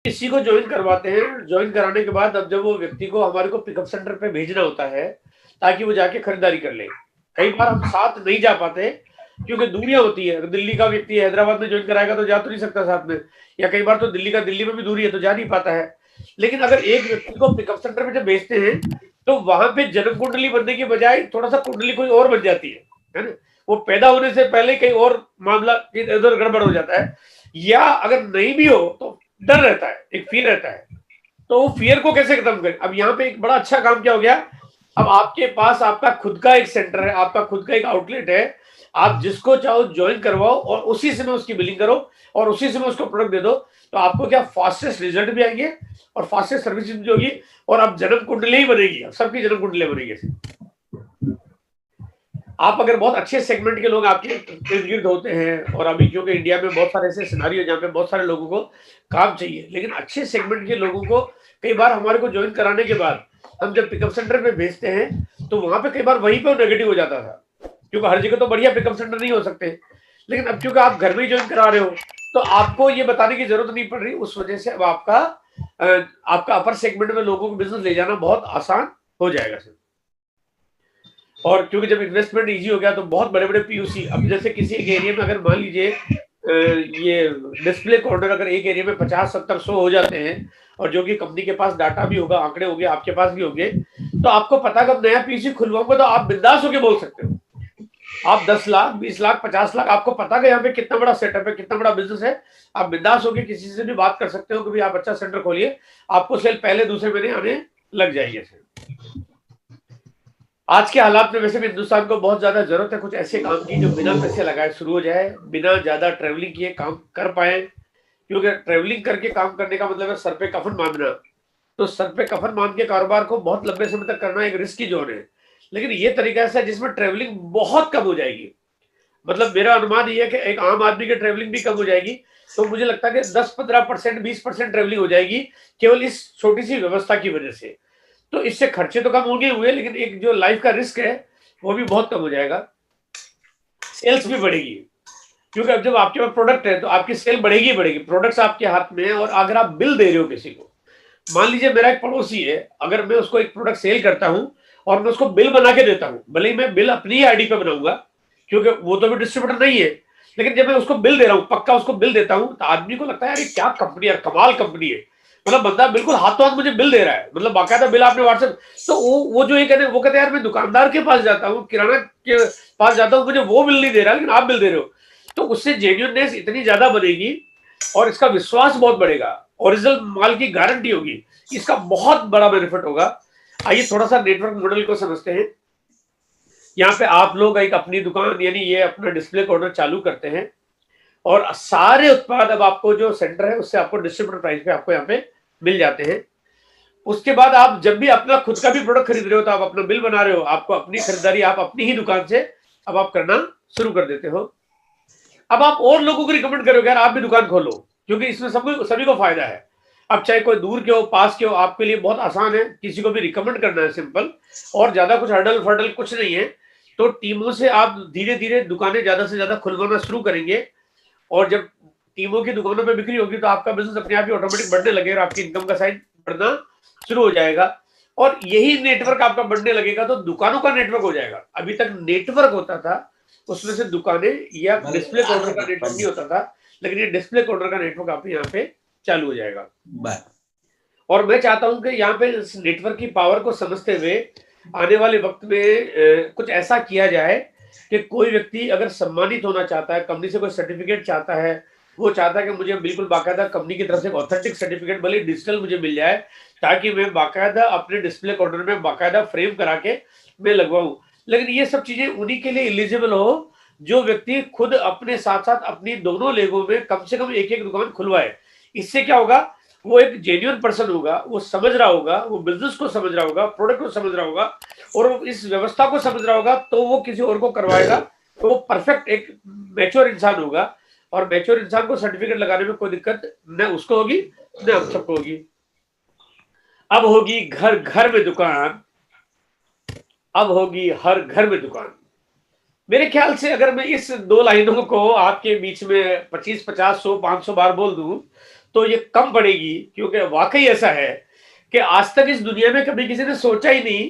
किसी को ज्वाइन करवाते हैं, ज्वाइन कराने के बाद अब जब वो व्यक्ति को हमारे को पिकअप सेंटर पे भेजना होता है, ताकि वो जाके खरीदारी कर ले। कई बार हम साथ नहीं जा पाते क्योंकि दूरियां होती है। अगर दिल्ली का व्यक्ति हैदराबाद में ज्वाइन कराएगा तो जा तो नहीं सकता साथ में, या कई बार तो दिल्ली में भी दूरी है तो जा नहीं पाता है। लेकिन अगर एक व्यक्ति को पिकअप सेंटर पे जब भेजते हैं तो वहां पे जन्म कुंडली बनने की बजाय थोड़ा सा कुंडली कोई और बन जाती है ना। वो पैदा होने से पहले कहीं और मामला इधर गड़बड़ हो जाता है, या अगर नहीं भी हो तो डर रहता है, एक फियर रहता है। तो वो फियर को कैसे खत्म करें? अब यहाँ पे एक बड़ा अच्छा काम क्या हो गया, अब आपके पास आपका खुद का एक सेंटर है, आपका खुद का एक आउटलेट है। आप जिसको चाहो ज्वाइन करवाओ और उसी समय उसकी बिलिंग करो और उसी समय उसको प्रोडक्ट दे दो। तो आपको क्या फास्टेस्ट रिजल्ट भी आएंगे और फास्टेस्ट सर्विस भी होगी, और अब जन्म कुंडली ही बनेगी, अब सबकी जन्म कुंडली बनेगी। आप अगर बहुत अच्छे सेगमेंट के लोग आपके इर्द गिर्द होते हैं, और अभी क्योंकि इंडिया में बहुत सारे ऐसे सिनारियो जहाँ पे बहुत सारे लोगों को काम चाहिए, लेकिन अच्छे सेगमेंट के लोगों को कई बार हमारे को ज्वाइन कराने के बाद हम जब पिकअप सेंटर पे भेजते हैं तो वहां पे कई बार वहीं पे नेगेटिव हो जाता था, क्योंकि हर जगह तो बढ़िया पिकअप सेंटर नहीं हो सकते। लेकिन अब क्योंकि आप घर में ही ज्वाइन करा रहे हो तो आपको ये बताने की जरूरत नहीं पड़ रही, उस वजह से अब आपका अपर सेगमेंट में लोगों को बिजनेस ले जाना बहुत आसान हो जाएगा सर। और क्योंकि जब इन्वेस्टमेंट इजी हो गया तो बहुत बड़े बड़े पीयूसी, अब जैसे किसी एक एरिया में अगर मान लीजिए ये डिस्प्ले कॉर्नर अगर एक एरिया में 50, 70, 100 हो जाते हैं, और जो कि कंपनी के पास डाटा भी होगा, आंकड़े होंगे, आपके पास भी होंगे, तो आपको पता कब नया पीयूसी खुलवाऊंगा तो आप बिंदास होकर बोल सकते हो। आप 10 लाख, 20 लाख, 50 लाख, आपको पता है यहाँ पे कितना बड़ा सेटअप है, कितना बड़ा बिजनेस है। आप बिंदास होकर किसी से भी बात कर सकते हो कि भाई आप अच्छा सेंटर खोलिए, आपको सेल पहले दूसरे महीने आने लग जाएगी। आज के हालात में वैसे भी हिंदुस्तान को बहुत ज्यादा जरूरत है कुछ ऐसे काम की जो बिना पैसे लगाए शुरू हो जाए, बिना ज्यादा ट्रेवलिंग किए काम कर पाए। क्योंकि ट्रेवलिंग करके काम करने का मतलब है सर पे कफन बांधना। तो सर पे कफन बांध के कारोबार को बहुत लंबे समय तक करना एक रिस्की जोन है। लेकिन ये तरीका ऐसा है जिसमें ट्रेवलिंग बहुत कम हो जाएगी। मतलब मेरा अनुमान ये है कि एक आम आदमी की ट्रेवलिंग भी कम हो जाएगी। तो मुझे लगता है कि 10-15%, 20% ट्रेवलिंग हो जाएगी केवल इस छोटी सी व्यवस्था की वजह से। तो इससे खर्चे तो कम होंगे हुए, लेकिन एक जो लाइफ का रिस्क है वो भी बहुत कम हो जाएगा। सेल्स भी बढ़ेगी, क्योंकि अब जब आपके पास प्रोडक्ट है तो आपकी सेल बढ़ेगी बढ़ेगी। प्रोडक्ट्स आपके हाथ में है, और अगर आप बिल दे रहे हो किसी को, मान लीजिए मेरा एक पड़ोसी है, अगर मैं उसको एक प्रोडक्ट सेल करता हूं और मैं उसको बिल बना के देता हूं, भले ही मैं बिल अपनी ही आईडी पे बनाऊंगा क्योंकि वो तो भी डिस्ट्रीब्यूटर नहीं है, लेकिन जब मैं उसको बिल दे रहा हूं, पक्का उसको बिल देता हूं, तो आदमी को लगता है यार ये क्या कंपनी है, कमाल कंपनी है। मतलब बंदा बिल्कुल हाथों हाथ मुझे बिल दे रहा है, मतलब बाकायदा बिल आपने व्हाट्सएप। तो वो जो ये कहते हैं, वो कहते हैं यार मैं दुकानदार के पास जाता हूँ, किराना के पास जाता हूँ, मुझे वो बिल नहीं दे रहा लेकिन आप बिल दे रहे हो। तो उससे जेन्युइननेस इतनी ज्यादा बनेगी और इसका विश्वास बहुत बढ़ेगा, ओरिजिनल माल की गारंटी होगी, इसका बहुत बड़ा बेनिफिट होगा। आइए थोड़ा सा नेटवर्क मॉडल को समझते हैं। यहाँ पे आप लोग एक अपनी दुकान यानी ये अपना डिस्प्ले कॉर्नर चालू करते हैं, और सारे उत्पाद अब आपको जो सेंटर है उससे आपको डिस्ट्रीब्यूटर प्राइस पे आपको यहाँ पे मिल जाते हैं। उसके बाद आप जब भी अपना खुद का भी प्रोडक्ट खरीद रहे हो तो आप अपना बिल बना रहे हो, आपको अपनी खरीदारी आप अपनी ही दुकान से अब आप करना शुरू कर देते हो। अब आप और लोगों को रिकमेंड करोगे यार आप भी दुकान खोलो, क्योंकि इसमें सभी को फायदा है। अब चाहे कोई दूर के हो पास के हो, आपके लिए बहुत आसान है, किसी को भी रिकमेंड करना है, सिंपल, और ज्यादा कुछ हर्डल फर्डल कुछ नहीं है। तो टीमों से आप धीरे धीरे दुकानें ज्यादा से ज्यादा खुलवाना शुरू करेंगे, और जब टीमों की दुकानों पे बिक्री होगी तो आपका बिजनेस अपने आप ही ऑटोमेटिक बढ़ने लगेगा और आपकी इनकम का साइज बढ़ना शुरू हो जाएगा। और यही नेटवर्क आपका बढ़ने लगेगा तो दुकानों का नेटवर्क हो जाएगा। अभी तक नेटवर्क होता था, उसमें से दुकानें या डिस्प्ले काउंटर का नेटवर्क नहीं होता था, लेकिन ये डिस्प्ले काउंटर का नेटवर्क आप यहाँ पे चालू हो जाएगा। और मैं चाहता हूं कि यहाँ पे इस नेटवर्क की पावर को समझते हुए आने वाले वक्त में कुछ ऐसा किया जाए कि कोई व्यक्ति अगर सम्मानित होना चाहता है, कंपनी से कोई सर्टिफिकेट चाहता है, वो चाहता है कि मुझे बिल्कुल बाकायदा कंपनी की तरफ से ऑथेंटिक सर्टिफिकेट भले डिजिटल मुझे मिल जाए, ताकि मैं बाकायदा अपने डिस्प्ले काउंटर में बाकायदा फ्रेम करा के मैं लगवाऊं। लेकिन ये सब चीजें उन्हीं के लिए एलिजिबल हो जो व्यक्ति खुद अपने साथ साथ अपनी दोनों लेगों में कम से कम एक एक दुकान खुलवाए। इससे क्या होगा, वो एक जेन्युइन पर्सन होगा, वो समझ रहा होगा, वो बिजनेस को समझ रहा होगा, प्रोडक्ट को समझ रहा होगा, और वो इस व्यवस्था को समझ रहा होगा, तो वो किसी और को करवाएगा। तो वो परफेक्ट एक मैच्योर इंसान होगा, और मैच्योर इंसान को सर्टिफिकेट लगाने में कोई दिक्कत न उसको होगी न हम सबको होगी। अब होगी घर घर में दुकान, अब होगी हर घर में दुकान। मेरे ख्याल से अगर मैं इस दो लाइनों को आपके बीच में 25, 50, 100, 500 बार बोल दूं तो ये कम पड़ेगी, क्योंकि वाकई ऐसा है कि आज तक इस दुनिया में कभी किसी ने सोचा ही नहीं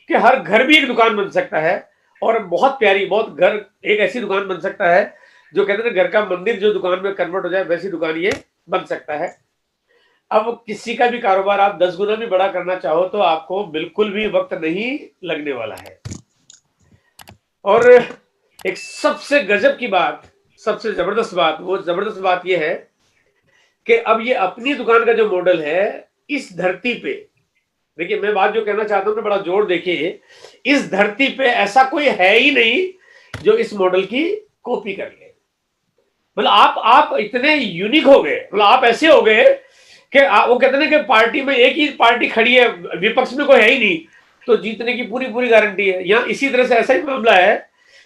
कि हर घर भी एक दुकान बन सकता है, और बहुत प्यारी, बहुत घर एक ऐसी दुकान बन सकता है जो कहते हैं घर का मंदिर जो दुकान में कन्वर्ट हो जाए, वैसी दुकान ये बन सकता है। अब किसी का भी कारोबार आप 10 गुना भी बड़ा करना चाहो तो आपको बिल्कुल भी वक्त नहीं लगने वाला है। और एक सबसे गजब की बात, सबसे जबरदस्त बात, वो जबरदस्त बात ये है कि अब ये अपनी दुकान का जो मॉडल है, इस धरती पे, देखिए मैं बात जो कहना चाहता हूं ना, बड़ा जोर देखिए, इस धरती पे ऐसा कोई है ही नहीं जो इस मॉडल की कॉपी कर ले। मतलब आप इतने यूनिक हो गए, मतलब आप ऐसे हो गए कि वो कहते हैं कि पार्टी में एक ही पार्टी खड़ी है, विपक्ष में कोई है ही नहीं, तो जीतने की पूरी पूरी गारंटी है। यहाँ इसी तरह से ऐसा ही मामला है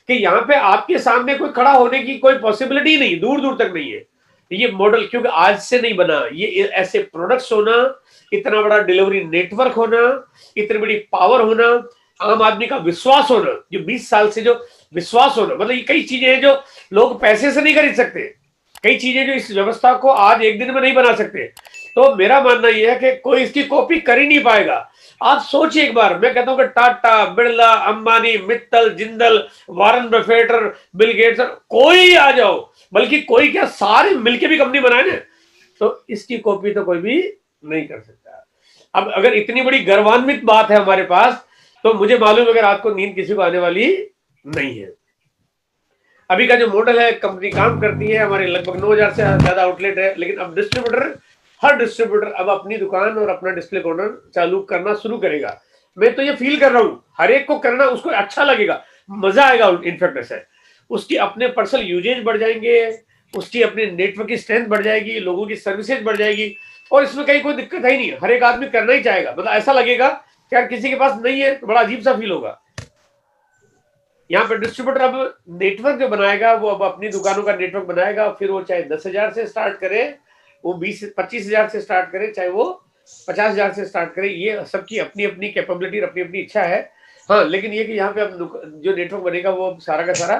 कि यहाँ पे आपके सामने कोई खड़ा होने की कोई पॉसिबिलिटी नहीं, दूर दूर तक नहीं है। ये मॉडल क्योंकि आज से नहीं बना, ये ऐसे प्रोडक्ट्स होना, इतना बड़ा डिलीवरी नेटवर्क होना, इतनी बड़ी पावर होना, आम आदमी का विश्वास होना, जो 20 साल से जो विश्वास होना, मतलब ये कई चीजें हैं जो लोग पैसे से नहीं खरीद सकते, कई चीजें जो इस व्यवस्था को आज एक दिन में नहीं बना सकते। तो मेरा मानना यह है कि कोई इसकी कॉपी कर ही नहीं पाएगा। आप सोचिए एक बार, मैं कहता हूं कि टाटा, बिरला, अंबानी, मित्तल, जिंदल, वारन बफेटर, बिल गेट्स, कोई आ जाओ, बल्कि कोई क्या सारे मिलके भी कंपनी बनाए ना, तो इसकी कॉपी तो कोई भी नहीं कर सकता। अब अगर इतनी बड़ी गर्वान्वित बात है हमारे पास, तो मुझे मालूम है कि रात को नींद किसी को आने वाली नहीं है। अभी का जो मॉडल है, कंपनी काम करती है, हमारे लगभग 9000 से ज्यादा आउटलेट है, लेकिन अब हर डिस्ट्रीब्यूटर अब अपनी दुकान और अपना डिस्प्ले कॉर्नर चालू करना शुरू करेगा। मैं तो ये फील कर रहा हूं, हर एक को करना, उसको अच्छा लगेगा, मजा आएगा। इनफैक्ट ऐसा है, उसकी अपने पर्सनल यूजेज बढ़ जाएंगे, उसकी अपनी नेटवर्क की स्ट्रेंथ बढ़ जाएगी, लोगों की सर्विसेज बढ़ जाएगी, और इसमें कहीं कोई दिक्कत है ही नहीं। हर एक आदमी करना ही चाहेगा, मतलब ऐसा लगेगा कि यार किसी के पास नहीं है तो बड़ा अजीब सा फील होगा। यहाँ पर डिस्ट्रीब्यूटर अब नेटवर्क जो बनाएगा, वो अब अपनी दुकानों का नेटवर्क बनाएगा, फिर वो चाहे 10,000 से स्टार्ट करे, वो 20-25,000 से स्टार्ट करे, चाहे वो 50,000 से स्टार्ट करे, ये सबकी अपनी अपनी कैपेबिलिटी, अपनी अपनी इच्छा है। हाँ, लेकिन ये कि यहाँ पे अब जो नेटवर्क बनेगा वो सारा का सारा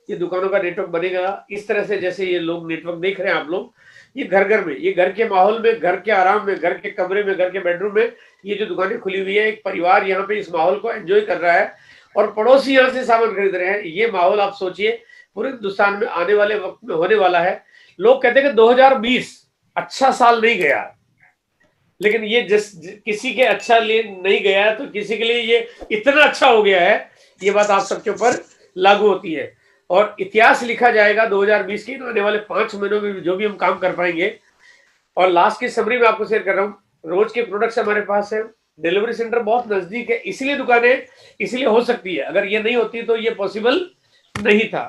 ये दुकानों का नेटवर्क बनेगा इस तरह से, जैसे ये लोग नेटवर्क देख रहे हैं आप लोग, ये घर घर में, ये घर के माहौल में, घर के आराम में, घर के कमरे में, घर के बेडरूम में, ये जो दुकानें खुली हुई है, एक परिवार यहाँ पे इस माहौल को एंजॉय कर रहा है, और पड़ोसी यहाँ से सामान खरीद रहे हैं। ये माहौल आप सोचिए पूरे हिंदुस्तान में आने वाले वक्त में होने वाला है। लोग कहते हैं कि 2020 अच्छा साल नहीं गया, लेकिन ये किसी के अच्छा लिए नहीं गया, तो किसी के लिए ये इतना अच्छा हो गया है, ये बात आप सबके ऊपर लागू होती है। और इतिहास लिखा जाएगा 2020 के आने वाले 5 महीनों में जो भी हम काम कर पाएंगे। और लास्ट की समरी में आपको शेयर कर रहा हूँ, रोज के प्रोडक्ट्स हमारे पास है, डिलीवरी सेंटर बहुत नजदीक है, इसलिए दुकानें इसलिए हो सकती है, अगर ये नहीं होती तो ये पॉसिबल नहीं था।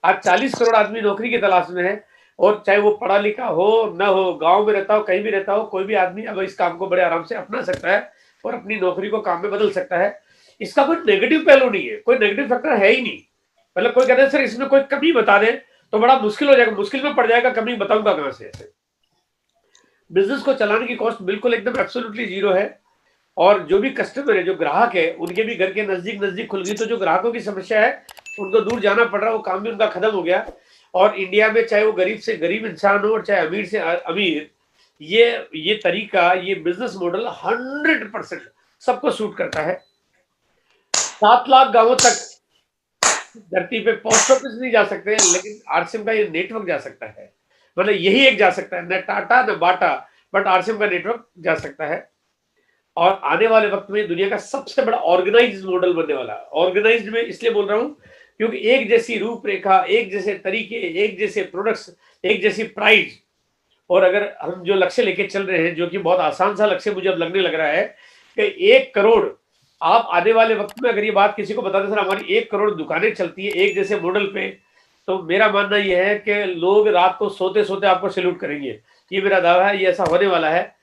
आज 40 करोड़ आदमी नौकरी की तलाश में है, और चाहे वो पढ़ा लिखा हो ना हो, गांव में रहता हो, कहीं भी रहता हो, कोई भी आदमी अब इस काम को बड़े आराम से अपना सकता है और अपनी नौकरी को काम में बदल सकता है। इसका कोई नेगेटिव पहलू नहीं है, कोई नेगेटिव फैक्टर है ही नहीं। मतलब कोई कहता है सर इसमें कोई कमी बता दे तो बड़ा मुश्किल हो जाएगा, मुश्किल में पड़ जाएगा, कमी बताऊंगा कहां से। ऐसे बिजनेस को चलाने की कॉस्ट बिल्कुल एकदम एब्सोल्युटली जीरो है, और जो भी कस्टमर है, जो ग्राहक है, उनके भी घर के नजदीक नजदीक खुल गई, तो जो ग्राहकों की समस्या है उनको दूर जाना पड़ रहा है, वो काम भी उनका खत्म हो गया। और इंडिया में चाहे वो गरीब से गरीब इंसान हो और चाहे अमीर से अमीर, ये तरीका, ये बिजनेस मॉडल 100% सबको सूट करता है। 7 लाख गांवों तक धरती पे पोस्ट ऑफिस नहीं जा सकते, लेकिन आरसीएम का ये नेटवर्क जा सकता है। मतलब यही एक जा सकता है, न टाटा न बाटा, बट आरसीएम का नेटवर्क जा सकता है। और आने वाले वक्त में दुनिया का सबसे बड़ा ऑर्गेनाइज्ड मॉडल बनने वाला है। ऑर्गेनाइज्ड में इसलिए बोल रहा हूं क्योंकि एक जैसी रूपरेखा, एक जैसे तरीके, एक जैसे प्रोडक्ट्स, एक जैसी प्राइस, और अगर हम जो लक्ष्य लेके चल रहे हैं, जो कि बहुत आसान सा लक्ष्य मुझे अब लगने लग रहा है कि 1 करोड़, आप आने वाले वक्त में अगर ये बात किसी को बता दें सर हमारी 1 करोड़ दुकानें चलती है एक जैसे मॉडल पे, तो मेरा मानना यह है कि लोग रात को सोते सोते आपको सैल्यूट करेंगे। ये मेरा दावा है, ये ऐसा होने वाला है।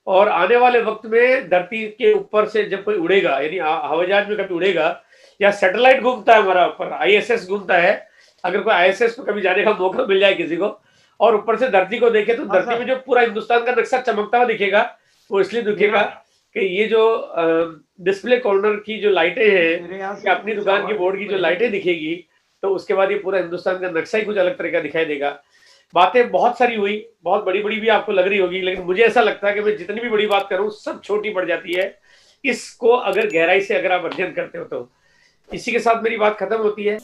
और आने वाले वक्त में धरती के ऊपर से जब कोई उड़ेगा, यानी हवाई जहाज में कभी उड़ेगा, या सैटेलाइट घूमता है हमारा ऊपर, आईएसएस घूमता है, अगर कोई आईएसएस पे कभी जाने का मौका मिल जाए किसी को, और ऊपर से धरती को देखे, तो धरती में जो पूरा हिंदुस्तान का नक्शा चमकता हुआ दिखेगा, वो इसलिए दिखेगा कि ये जो डिस्प्ले कॉर्नर की जो लाइटें हैं, या अपनी दुकान की बोर्ड की जो लाइटें दिखेगी, तो उसके बाद ये पूरा हिंदुस्तान का नक्शा ही कुछ अलग तरह का दिखाई देगा। बातें बहुत सारी हुई, बहुत बड़ी-बड़ी भी आपको लग रही होगी, लेकिन मुझे ऐसा लगता है कि मैं जितनी भी बड़ी बात करूँ, सब छोटी पड़ जाती है, इसको अगर गहराई से अगर आप अध्ययन करते हो तो। इसी के साथ मेरी बात खत्म होती है।